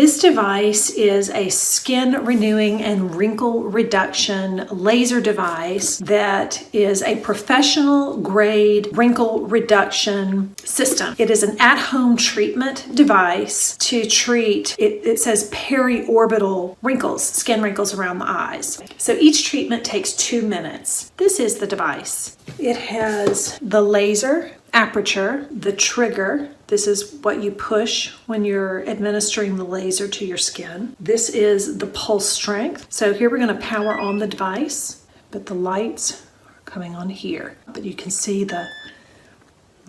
This device is a skin renewing and wrinkle reduction laser device that is a professional grade wrinkle reduction system. It is an at-home treatment device to treat, it says periorbital wrinkles, skin wrinkles around the eyes. So each treatment takes 2 minutes. This is the device. It has the laser aperture, the trigger. This is what you push when you're administering the laser to your skin. This is the pulse strength. So here we're going to power on the device, but the lights are coming on here. But you can see the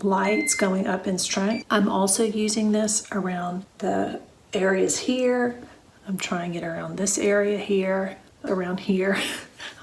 lights going up in strength. I'm also using this around the areas here. I'm trying it around this area here, around here.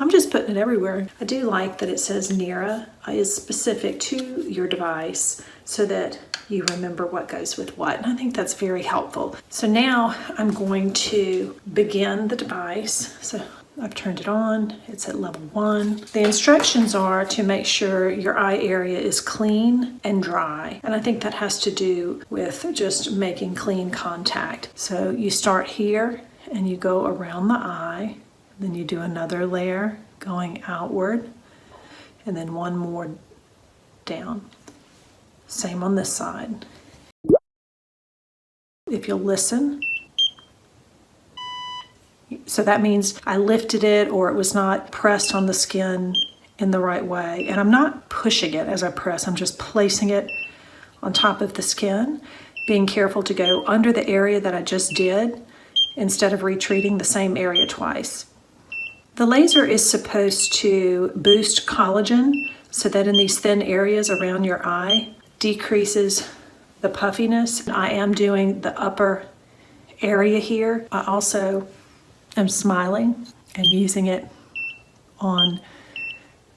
I'm just putting it everywhere. I do like that it says Nera is specific to your device so that you remember what goes with what. And I think that's very helpful. So now I'm going to begin the device. So I've turned it on. It's at level 1. The instructions are to make sure your eye area is clean and dry. And I think that has to do with just making clean contact. So you start here and you go around the eye. Then you do another layer going outward, and then one more down. Same on this side. If you'll listen, so that means I lifted it or it was not pressed on the skin in the right way. And I'm not pushing it as I press, I'm just placing it on top of the skin, being careful to go under the area that I just did instead of retreating the same area twice. The laser is supposed to boost collagen so that in these thin areas around your eye decreases the puffiness. I am doing the upper area here. I also am smiling and using it on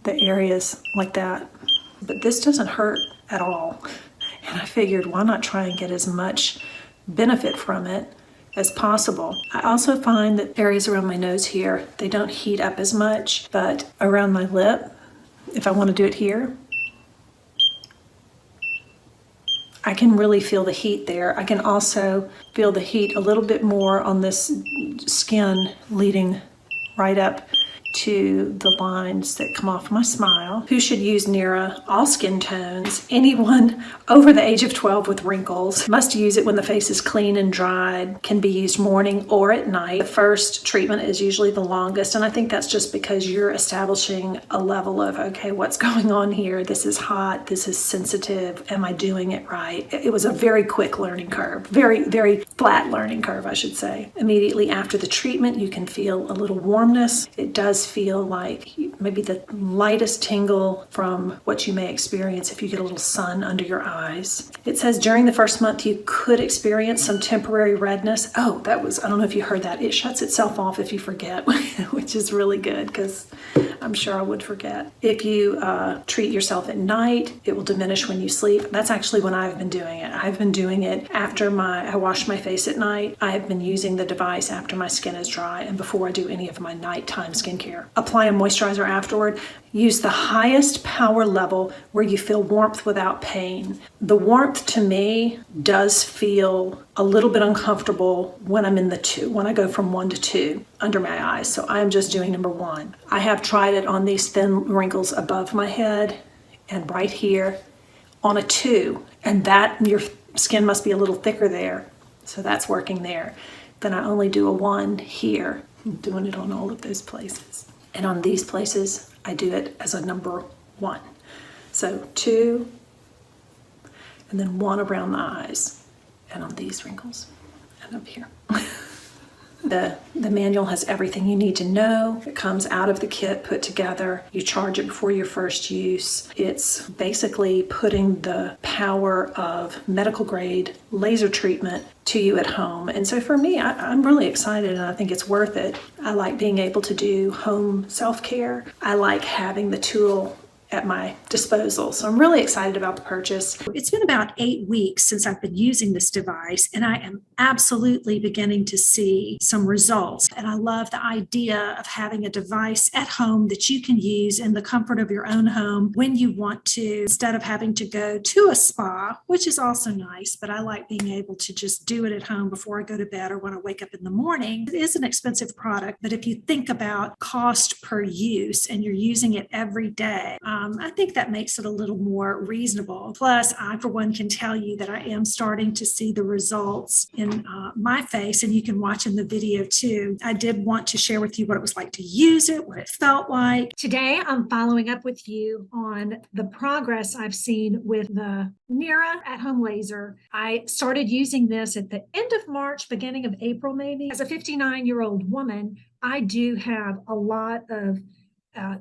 the areas like that. But this doesn't hurt at all. And I figured, why not try and get as much benefit from it as possible. I also find that areas around my nose here, they don't heat up as much, but around my lip, if I want to do it here, I can really feel the heat there. I can also feel the heat a little bit more on this skin leading right up to the lines that come off my smile. Who should use Nera? All skin tones. Anyone over the age of 12 with wrinkles must use it when the face is clean and dried. Can be used morning or at night. The first treatment is usually the longest, and I think that's just because you're establishing a level of, okay, what's going on here? This is hot, this is sensitive, am I doing it right? It was a very quick learning curve, very, very flat learning curve, I should say. Immediately after the treatment, you can feel a little warmness. It does feel like maybe the lightest tingle from what you may experience if you get a little sun under your eyes. It says during the first month you could experience some temporary redness. Oh, that was, I don't know if you heard that. It shuts itself off if you forget, which is really good because I'm sure I would forget. If you treat yourself at night, it will diminish when you sleep. That's actually when I've been doing it. I've been doing it after I wash my face at night. I have been using the device after my skin is dry and before I do any of my nighttime skincare. Apply a moisturizer afterward. Use the highest power level where you feel warmth without pain. The warmth to me does feel a little bit uncomfortable when I'm in the 2, when I go from 1 to 2 under my eyes. So I'm just doing number 1. I have tried it on these thin wrinkles above my head and right here on a 2, and that your skin must be a little thicker there. So that's working there. Then I only do a 1 here. I'm doing it on all of those places. And on these places, I do it as a number 1. So 2, and then 1 around the eyes, and on these wrinkles, and up here. The manual has everything you need to know. It comes out of the kit put together. You charge it before your first use. It's basically putting the power of medical grade laser treatment to you at home. And so for me, I'm really excited and I think it's worth it. I like being able to do home self-care. I like having the tool at my disposal. So I'm really excited about the purchase. It's been about 8 weeks since I've been using this device, and I am absolutely beginning to see some results. And I love the idea of having a device at home that you can use in the comfort of your own home when you want to, instead of having to go to a spa, which is also nice, but I like being able to just do it at home before I go to bed or when I wake up in the morning. It is an expensive product, but if you think about cost per use and you're using it every day, I think that makes it a little more reasonable. Plus, I, for one, can tell you that I am starting to see the results in my face, and you can watch in the video too. I did want to share with you what it was like to use it, what it felt like. Today, I'm following up with you on the progress I've seen with the Nira at-home laser. I started using this at the end of March, beginning of April, maybe. As a 59-year-old woman, I do have a lot of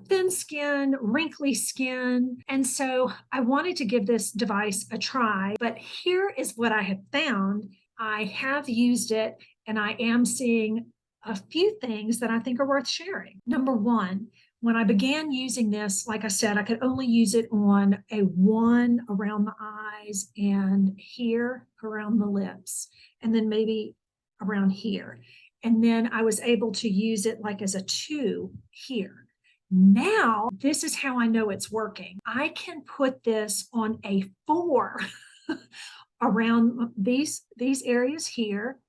thin skin, wrinkly skin. And so I wanted to give this device a try. But here is what I have found. I have used it and I am seeing a few things that I think are worth sharing. Number one, when I began using this, like I said, I could only use it on a 1 around the eyes and here around the lips, and then maybe around here. And then I was able to use it like as a 2 here. Now, this is how I know it's working. I can put this on a 4 around these areas here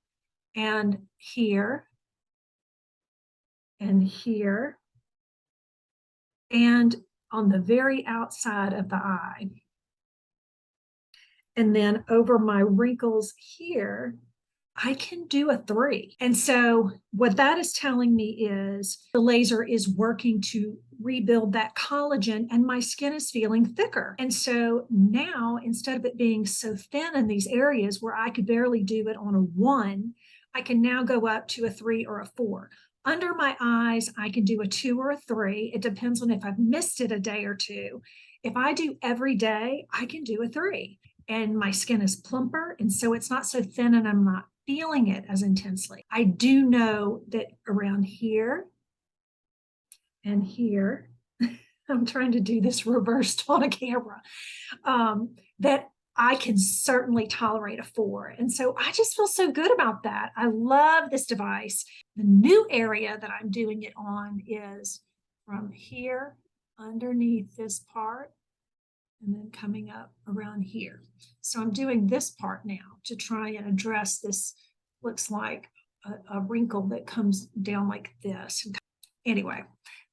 and here and here and on the very outside of the eye. And then over my wrinkles here, I can do a 3. And so what that is telling me is the laser is working to rebuild that collagen and my skin is feeling thicker. And so now, instead of it being so thin in these areas where I could barely do it on a 1, I can now go up to a 3 or a 4. Under my eyes, I can do a 2 or a 3. It depends on if I've missed it a day or two. If I do every day, I can do a 3. And my skin is plumper, and so it's not so thin and I'm not feeling it as intensely. I do know that around here and here, I'm trying to do this reversed on a camera, that I can certainly tolerate a 4. And so I just feel so good about that. I love this device. The new area that I'm doing it on is from here underneath this part and then coming up around here. So I'm doing this part now to try and address this, looks like a wrinkle that comes down like this. Anyway,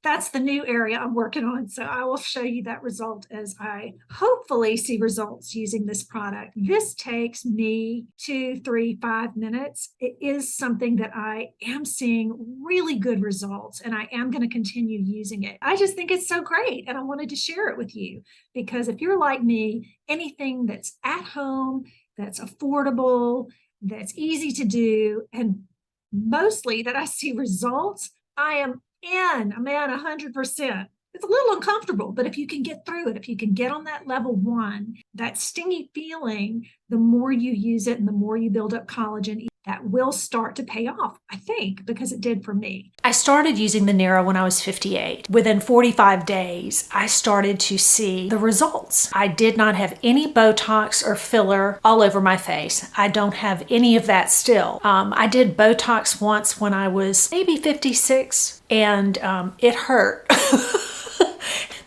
that's the new area I'm working on. So I will show you that result as I hopefully see results using this product. This takes me 2, 3, 5 minutes. It is something that I am seeing really good results, and I am going to continue using it. I just think it's so great, and I wanted to share it with you because if you're like me, anything that's at home, that's affordable, that's easy to do, and mostly that I see results, I'm in 100%. It's a little uncomfortable, but if you can get through it, if you can get on that level 1, that stingy feeling, the more you use it and the more you build up collagen, that will start to pay off, I think, because it did for me. I started using the Nera when I was 58. Within 45 days, I started to see the results. I did not have any Botox or filler all over my face. I don't have any of that still. I did Botox once when I was maybe 56, and it hurt.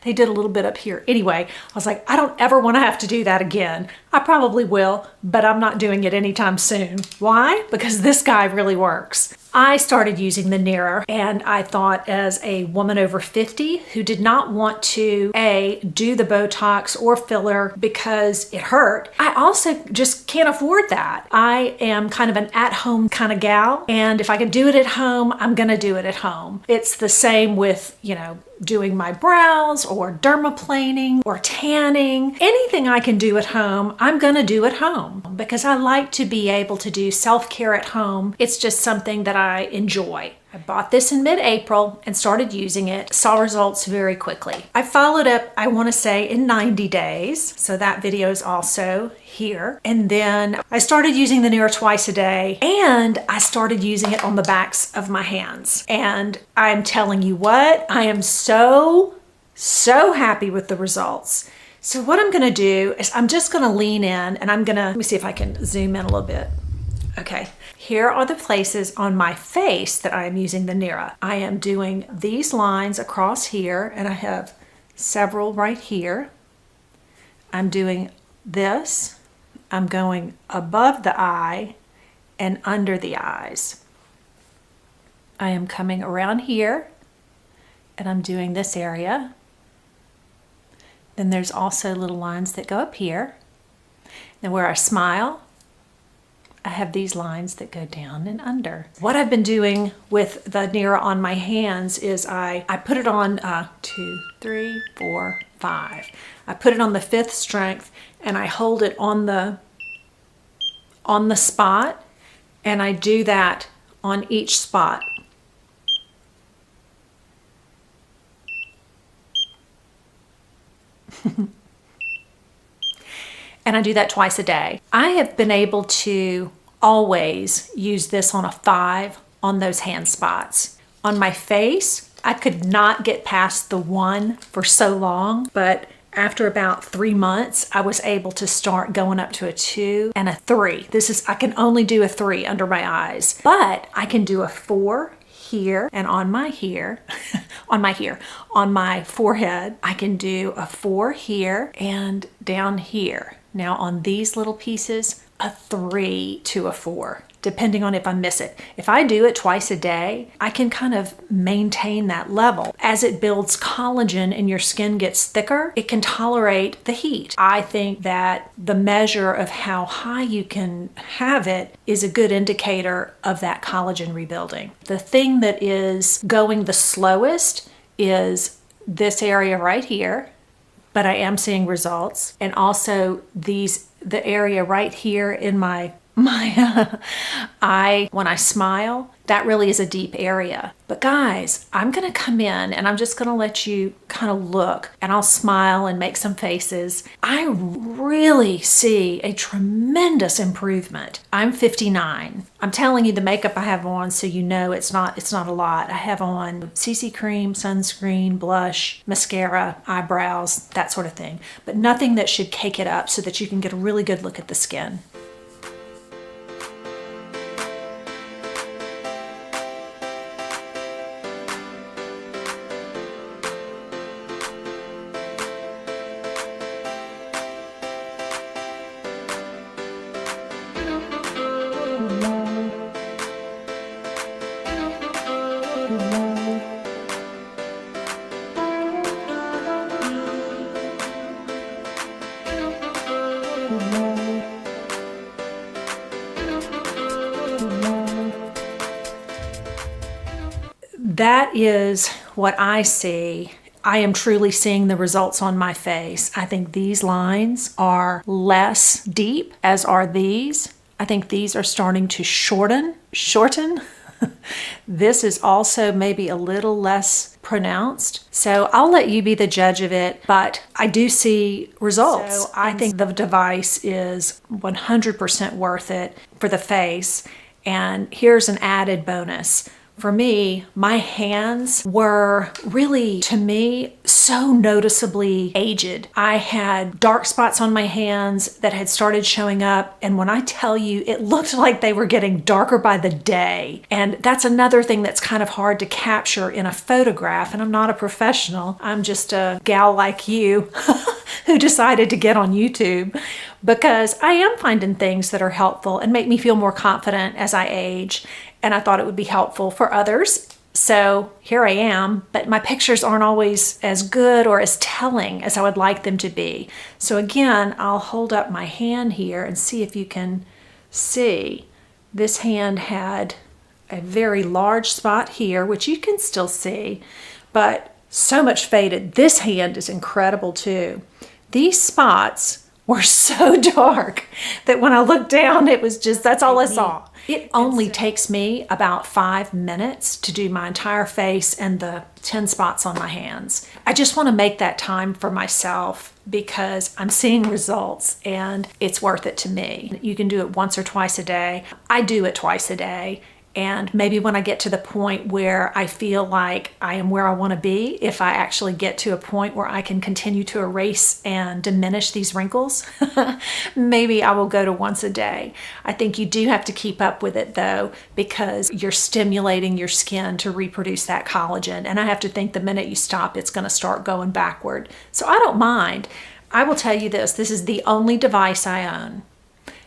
They did a little bit up here. Anyway, I was like, I don't ever want to have to do that again. I probably will, but I'm not doing it anytime soon. Why? Because this guy really works. I started using the Nera, and I thought, as a woman over 50 who did not want to do the Botox or filler because it hurt, I also just can't afford that. I am kind of an at-home kind of gal, and if I can do it at home, I'm gonna do it at home. It's the same with, doing my brows or dermaplaning or tanning. Anything I can do at home, I'm gonna do at home because I like to be able to do self-care at home. It's just something that I enjoy. I bought this in mid-April and started using it, saw results very quickly. I followed up, I want to say, in 90 days. So that video is also here. And then I started using the Nera twice a day, and I started using it on the backs of my hands. And I'm telling you what, I am so So happy with the results. So what I'm gonna do is I'm just gonna lean in and let me see if I can zoom in a little bit. Okay, here are the places on my face that I am using the Nera. I am doing these lines across here, and I have several right here. I'm doing this. I'm going above the eye and under the eyes. I am coming around here, and I'm doing this area. Then there's also little lines that go up here. And where I smile, I have these lines that go down and under. What I've been doing with the Nera on my hands is I put it on 2, 3, 4, 5. I put it on the 5th strength, and I hold it on the spot, and I do that on each spot. And I do that twice a day. I have been able to always use this on a 5 on those hand spots. On my face, I could not get past the 1 for so long, but after about 3 months, I was able to start going up to a 2 and a 3. I can only do a 3 under my eyes, but I can do a 4 here and on my forehead. I can do a 4 here and down here. Now on these little pieces, a 3 to a 4, depending on if I miss it. If I do it twice a day, I can kind of maintain that level. As it builds collagen and your skin gets thicker, it can tolerate the heat. I think that the measure of how high you can have it is a good indicator of that collagen rebuilding. The thing that is going the slowest is this area right here, but I am seeing results. And also the area right here in my eye, when I smile, that really is a deep area. But guys, I'm gonna come in and I'm just gonna let you kind of look, and I'll smile and make some faces. I really see a tremendous improvement. I'm 59. I'm telling you the makeup I have on, so you know it's not a lot. I have on CC cream, sunscreen, blush, mascara, eyebrows, that sort of thing, but nothing that should cake it up so that you can get a really good look at the skin. That is what I see. I am truly seeing the results on my face. I think these lines are less deep, as are these. I think these are starting to shorten. This is also maybe a little less pronounced. So I'll let you be the judge of it, but I do see results. So I think the device is 100% worth it for the face. And here's an added bonus. For me, my hands were really, to me, so noticeably aged. I had dark spots on my hands that had started showing up, and when I tell you, it looked like they were getting darker by the day. And that's another thing that's kind of hard to capture in a photograph, and I'm not a professional. I'm just a gal like you who decided to get on YouTube, because I am finding things that are helpful and make me feel more confident as I age. And I thought it would be helpful for others. So here I am, but my pictures aren't always as good or as telling as I would like them to be. So again, I'll hold up my hand here and see if you can see. This hand had a very large spot here, which you can still see, but so much faded. This hand is incredible too. These spots were so dark that when I looked down, it was just, that's all I saw. It only takes me about 5 minutes to do my entire face and the 10 spots on my hands. I just want to make that time for myself because I'm seeing results and it's worth it to me. You can do it once or twice a day. I do it twice a day, And maybe when I get to the point where I feel like I am where I want to be, if I actually get to a point where I can continue to erase and diminish these wrinkles, maybe I will go to once a day. I think you do have to keep up with it though, because you're stimulating your skin to reproduce that collagen. And I have to think the minute you stop, it's going to start going backward. So I don't mind. I will tell you this is the only device I own.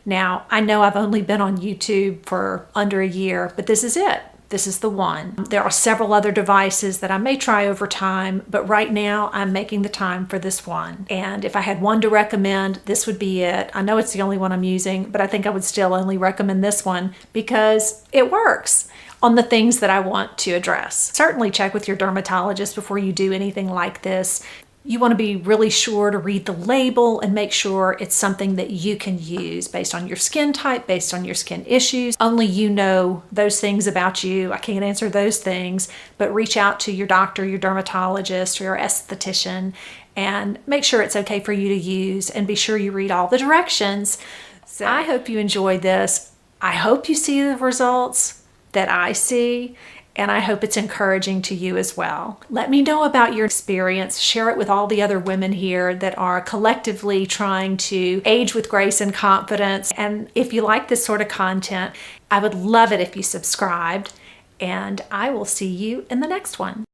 Now, I know I've only been on YouTube for under a year, but this is it. This is the one. There are several other devices that I may try over time, but right now I'm making the time for this one. And if I had one to recommend, this would be it. I know it's the only one I'm using, but I think I would still only recommend this one because it works on the things that I want to address. Certainly check with your dermatologist before you do anything like this. You want to be really sure to read the label and make sure it's something that you can use based on your skin type, based on your skin issues. Only you know those things about you. I can't answer those things, but reach out to your doctor, your dermatologist, or your esthetician, and make sure it's okay for you to use, and be sure you read all the directions. So I hope you enjoyed this. I hope you see the results that I see, and I hope it's encouraging to you as well. Let me know about your experience. Share it with all the other women here that are collectively trying to age with grace and confidence. And if you like this sort of content, I would love it if you subscribed, and I will see you in the next one.